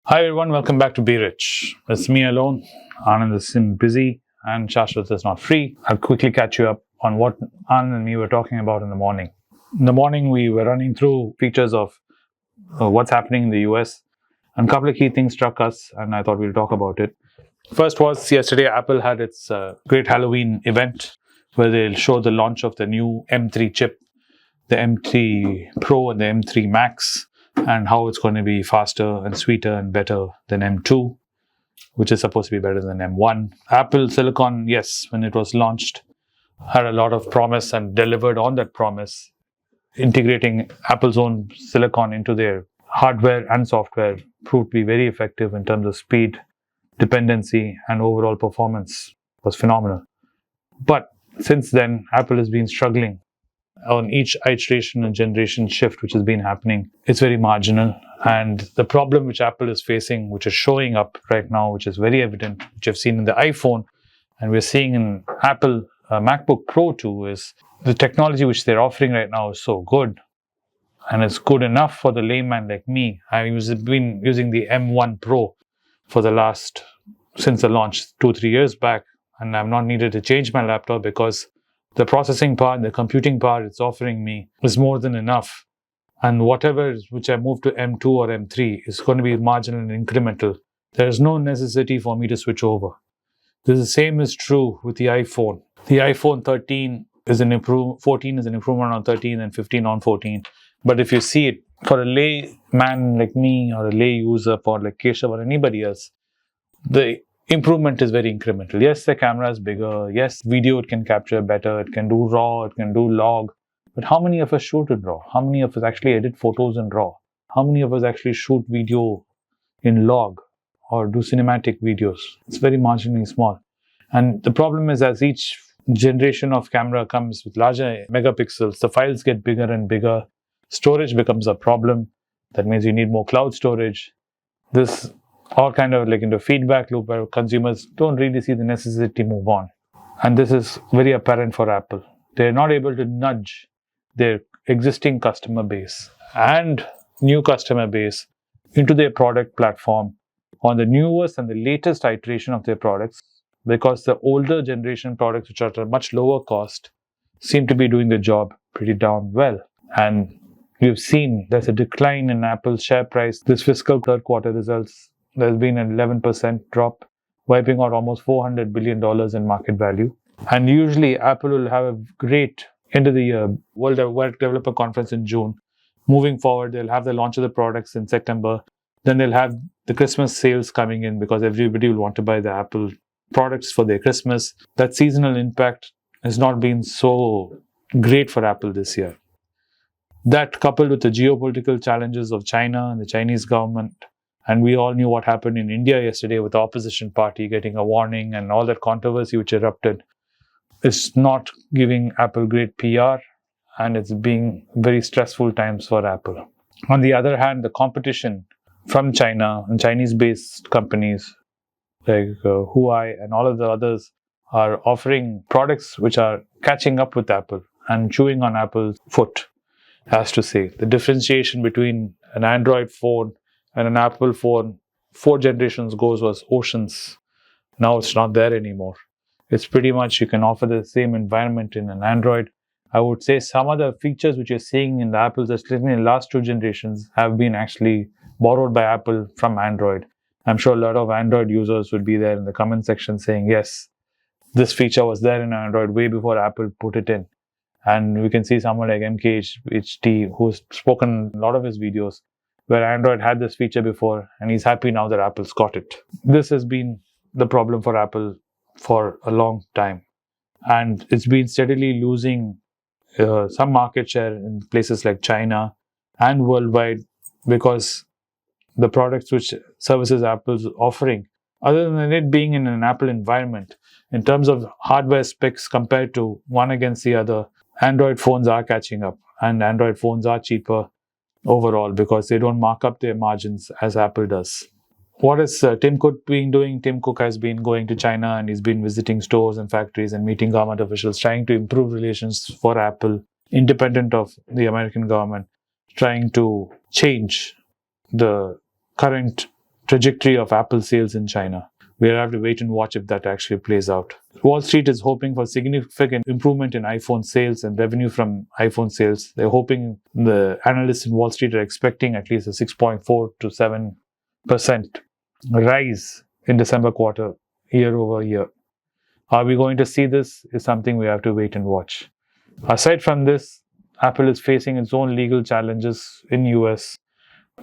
Hi everyone, welcome back to Be Rich. It's me alone. Anand is busy and Shashwat is not free. I'll quickly catch you up on what Anand and me were talking about in the morning. In the morning, we were running through features of what's happening in the US, and a couple of key things struck us, and I thought we'll talk about it. First was yesterday, Apple had its great Halloween event where they'll show the launch of the new M3 chip, the M3 Pro and the M3 Max, and how it's going to be faster and sweeter and better than M2, which is supposed to be better than M1. Apple Silicon, yes, when it was launched, had a lot of promise and delivered on that promise. Integrating Apple's own silicon into their hardware and software proved to be very effective in terms of speed, dependency, and overall performance was phenomenal. But since then, Apple has been struggling on each iteration and generation shift which has been happening. It's very marginal. And the problem which Apple is facing, which is showing up right now, which is very evident, which I've seen in the iPhone, and we're seeing in Apple MacBook Pro too, is the technology which they're offering right now is so good. And it's good enough for the layman like me. I've been using the M1 Pro since the launch 2-3 years back, and I've not needed to change my laptop because the processing power, the computing power it's offering me is more than enough. And whatever which I move to M2 or M3 is going to be marginal and incremental. There is no necessity for me to switch over. The same is true with the iPhone. The iPhone 13 is 14 is an improvement on 13 and 15 on 14. But if you see it, for a layman like me or a lay user for like Keshav or anybody else, the improvement is very incremental. Yes, the camera is bigger. Yes, video it can capture better. It can do RAW. It can do log. But how many of us shoot in RAW? How many of us actually edit photos in RAW? How many of us actually shoot video in log or do cinematic videos? It's very marginally small. And the problem is, as each generation of camera comes with larger megapixels, the files get bigger and bigger. Storage becomes a problem. That means you need more cloud storage. This all kind of like into a feedback loop where consumers don't really see the necessity to move on. And this is very apparent for Apple. They're not able to nudge their existing customer base and new customer base into their product platform on the newest and the latest iteration of their products, because the older generation products, which are at a much lower cost, seem to be doing the job pretty darn well. And we've seen there's a decline in Apple's share price. This fiscal third quarter results, there's been an 11% drop, wiping out almost $400 billion in market value. And usually Apple will have a great end of the year World Developer Conference in June. Moving forward, they'll have the launch of the products in September. Then they'll have the Christmas sales coming in because everybody will want to buy the Apple products for their Christmas. That seasonal impact has not been so great for Apple this year. That, coupled with the geopolitical challenges of China and the Chinese government, and we all knew what happened in India yesterday with the opposition party getting a warning and all that controversy which erupted, is not giving Apple great PR, and it's being very stressful times for Apple. On the other hand, the competition from China and Chinese-based companies like Huawei and all of the others are offering products which are catching up with Apple and chewing on Apple's foot, as to say. The differentiation between an Android phone and an Apple phone 4 generations ago was oceans. Now it's not there anymore. It's pretty much you can offer the same environment in an Android. I would say some of the features which you're seeing in the Apples, especially in the last 2 generations, have been actually borrowed by Apple from Android. I'm sure a lot of Android users would be there in the comment section saying, yes, this feature was there in Android way before Apple put it in. And we can see someone like MKHD, who's spoken a lot of his videos, where Android had this feature before, and he's happy now that Apple's got it. This has been the problem for Apple for a long time. And it's been steadily losing some market share in places like China and worldwide, because the products which services Apple's offering, other than it being in an Apple environment, in terms of hardware specs compared to one against the other, Android phones are catching up, and Android phones are cheaper overall because they don't mark up their margins as Apple does. What is Tim Cook been doing? Tim Cook has been going to China and he's been visiting stores and factories and meeting government officials, trying to improve relations for Apple, independent of the American government, trying to change the current trajectory of Apple sales in China. We'll have to wait and watch if that actually plays out. Wall Street is hoping for significant improvement in iPhone sales and revenue from iPhone sales. They're hoping, the analysts in Wall Street are expecting at least a 6.4 to 7% rise in December quarter, year over year. Are we going to see this? Is something we have to wait and watch. Aside from this, Apple is facing its own legal challenges in US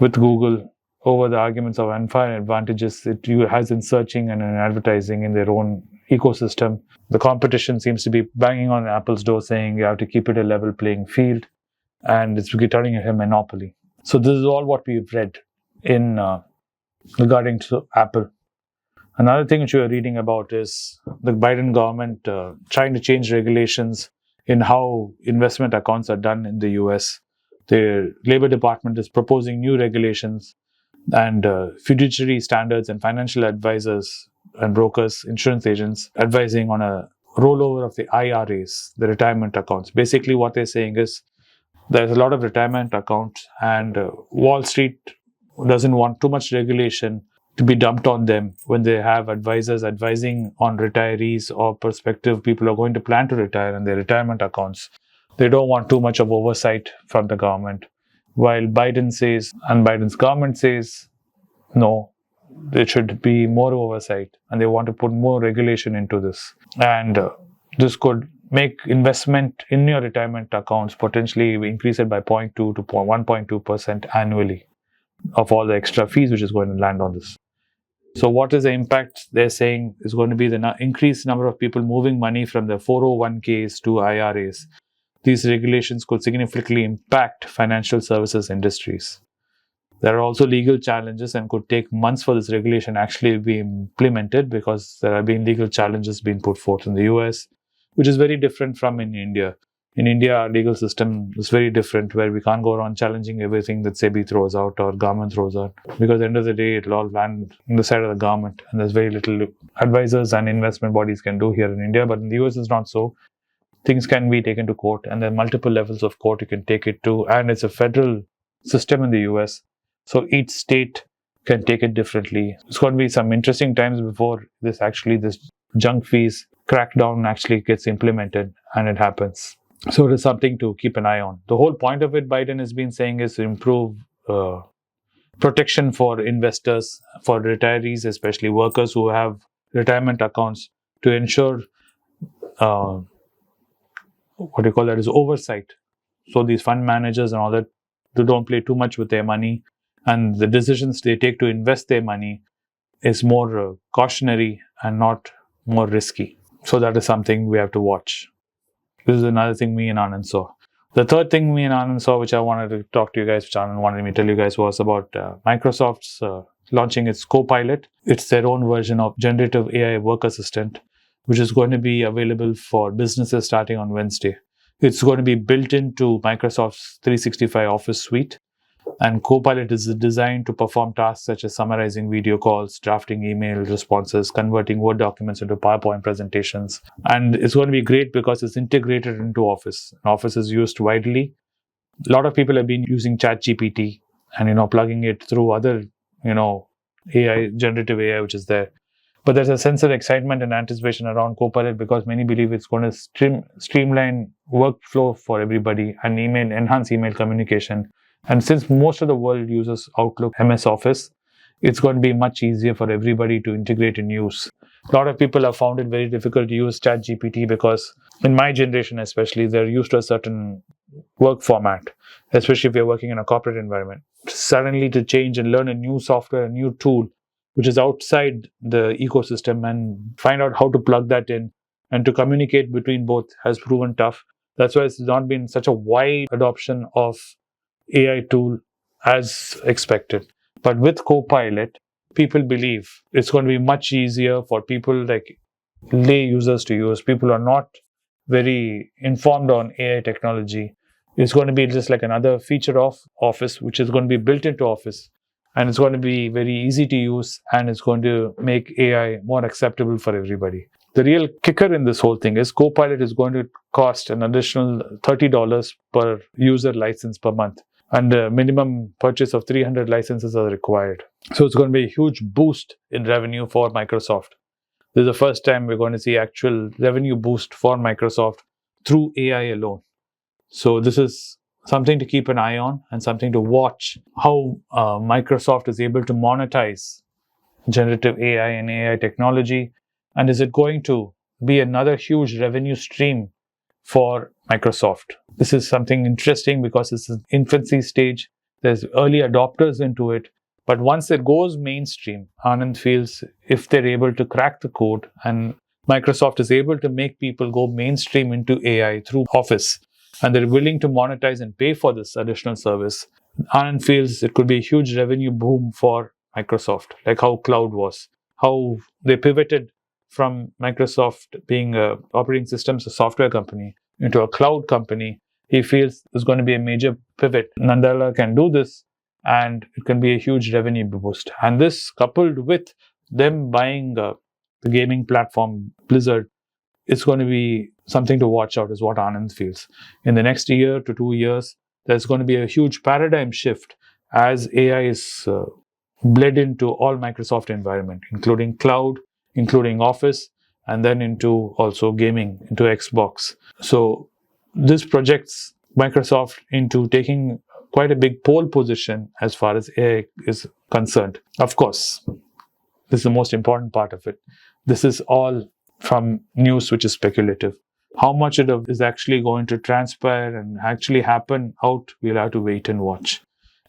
with Google over the arguments of unfair advantages it has in searching and in advertising in their own ecosystem. The competition seems to be banging on Apple's door saying you have to keep it a level playing field, and it's turning into a monopoly. So this is all what we've read in regarding to Apple. Another thing which we are reading about is the Biden government trying to change regulations in how investment accounts are done in the US. The Labor Department is proposing new regulations and fiduciary standards, and financial advisors and brokers, insurance agents, advising on a rollover of the IRAs, the retirement accounts. Basically, what they're saying is there's a lot of retirement accounts, and Wall Street doesn't want too much regulation to be dumped on them when they have advisors advising on retirees or prospective people who are going to plan to retire in their retirement accounts. They don't want too much of oversight from the government. While Biden says, and Biden's government says, no, there should be more oversight, and they want to put more regulation into this. And this could make investment in your retirement accounts potentially increase it by 0.2 to 1.2% annually of all the extra fees which is going to land on this. So what is the impact? They're saying is going to be the increased number of people moving money from the 401ks to IRAs. These regulations could significantly impact financial services industries. There are also legal challenges, and could take months for this regulation actually be implemented, because there have been legal challenges being put forth in the US, which is very different from in India. In India, our legal system is very different, where we can't go around challenging everything that SEBI throws out or government throws out, because at the end of the day, it'll all land on the side of the government, and there's very little advisors and investment bodies can do here in India. But in the US, it's not so. Things can be taken to court, and there are multiple levels of court you can take it to, and it's a federal system in the US, so each state can take it differently. It's going to be some interesting times before this junk fees crackdown actually gets implemented, and it happens. So it is something to keep an eye on. The whole point of it, Biden has been saying, is to improve protection for investors, for retirees, especially workers who have retirement accounts, to ensure is oversight. So these fund managers and all that, they don't play too much with their money, and the decisions they take to invest their money is more cautionary and not more risky. So that is something we have to watch. This is another thing me and Anand saw. The third thing me and Anand saw, which I wanted to talk to you guys, which Anand wanted me to tell you guys, was about Microsoft's launching its Copilot. It's their own version of generative AI work assistant, which is going to be available for businesses starting on Wednesday. It's going to be built into Microsoft's 365 Office suite, and Copilot is designed to perform tasks such as summarizing video calls, drafting email responses, converting Word documents into PowerPoint presentations. And it's going to be great because it's integrated into Office. Office is used widely. A lot of people have been using ChatGPT and, plugging it through other, AI, generative AI, which is there. But there's a sense of excitement and anticipation around Copilot, because many believe it's going to streamline workflow for everybody and enhance email communication. And since most of the world uses Outlook, MS Office, it's going to be much easier for everybody to integrate and use. A lot of people have found it very difficult to use ChatGPT because, in my generation especially, they're used to a certain work format, especially if you're working in a corporate environment. Suddenly to change and learn a new software, a new tool, which is outside the ecosystem, and find out how to plug that in and to communicate between both has proven tough. That's why it's not been such a wide adoption of AI tool as expected. But with Copilot, people believe it's going to be much easier for people like lay users to use. People are not very informed on AI technology. It's going to be just like another feature of Office, which is going to be built into Office. And it's going to be very easy to use, and it's going to make AI more acceptable for everybody. The real kicker in this whole thing is Copilot is going to cost an additional $30 per user license per month. and a minimum purchase of 300 licenses are required. So it's going to be a huge boost in revenue for Microsoft. This is the first time we're going to see actual revenue boost for Microsoft through AI alone. So this is something to keep an eye on and something to watch, how Microsoft is able to monetize generative AI and AI technology. And is it going to be another huge revenue stream for Microsoft? This is something interesting because it's an infancy stage. There's early adopters into it. But once it goes mainstream, Anand feels if they're able to crack the code and Microsoft is able to make people go mainstream into AI through Office, and they're willing to monetize and pay for this additional service, Anand feels it could be a huge revenue boom for Microsoft, like how cloud was, how they pivoted from Microsoft being a operating systems, a software company, into a cloud company. He feels there's going to be a major pivot. Nadella can do this, and it can be a huge revenue boost. And this, coupled with them buying the gaming platform Blizzard, it's going to be something to watch out, is what Anand feels. In the next year to 2 years, there's going to be a huge paradigm shift as AI is bled into all Microsoft environment, including cloud, including Office, and then into also gaming, into Xbox. So this projects Microsoft into taking quite a big pole position as far as AI is concerned. Of course, this is the most important part of it. This is all from news which is speculative. How much it is actually going to transpire and actually happen out, we'll have to wait and watch.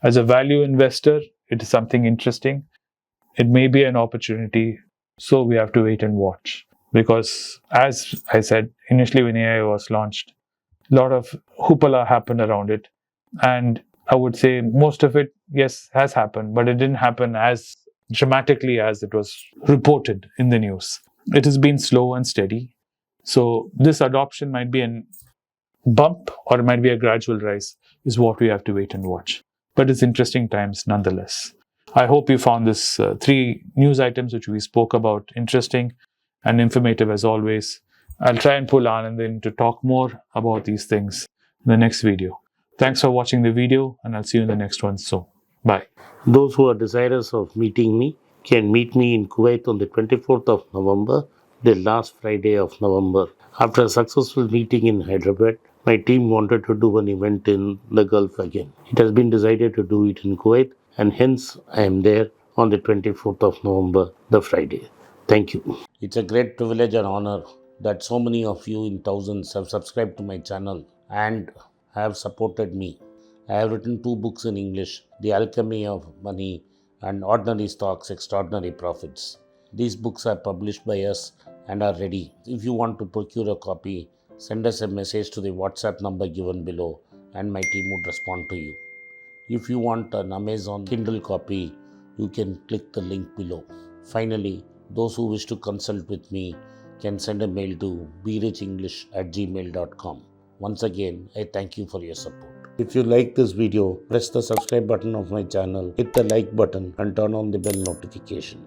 As a value investor, it is something interesting. It may be an opportunity, so we have to wait and watch. Because as I said, initially when AI was launched, a lot of hoopla happened around it. And I would say most of it, yes, has happened, but it didn't happen as dramatically as it was reported in the news. It has been slow and steady. So this adoption might be a bump or it might be a gradual rise, is what we have to wait and watch. But it's interesting times nonetheless. I hope you found this 3 news items which we spoke about interesting and informative as always. I'll try and pull Anand in to talk more about these things in the next video. Thanks for watching the video, and I'll see you in the next one soon. Bye. Those who are desirous of meeting me can meet me in Kuwait on the 24th of November, the last Friday of November. After a successful meeting in Hyderabad, my team wanted to do an event in the Gulf again. It has been decided to do it in Kuwait, and hence I am there on the 24th of November, the Friday. Thank you. It's a great privilege and honor that so many of you in thousands have subscribed to my channel and have supported me. I have written 2 books in English, The Alchemy of Money and Ordinary Stocks, Extraordinary Profits. These books are published by us and are ready. If you want to procure a copy, send us a message to the WhatsApp number given below and my team would respond to you. If you want an Amazon Kindle copy, you can click the link below. Finally, those who wish to consult with me can send a mail to berichenglish@gmail.com. Once again, I thank you for your support. If you like this video, press the subscribe button of my channel, hit the like button and turn on the bell notification.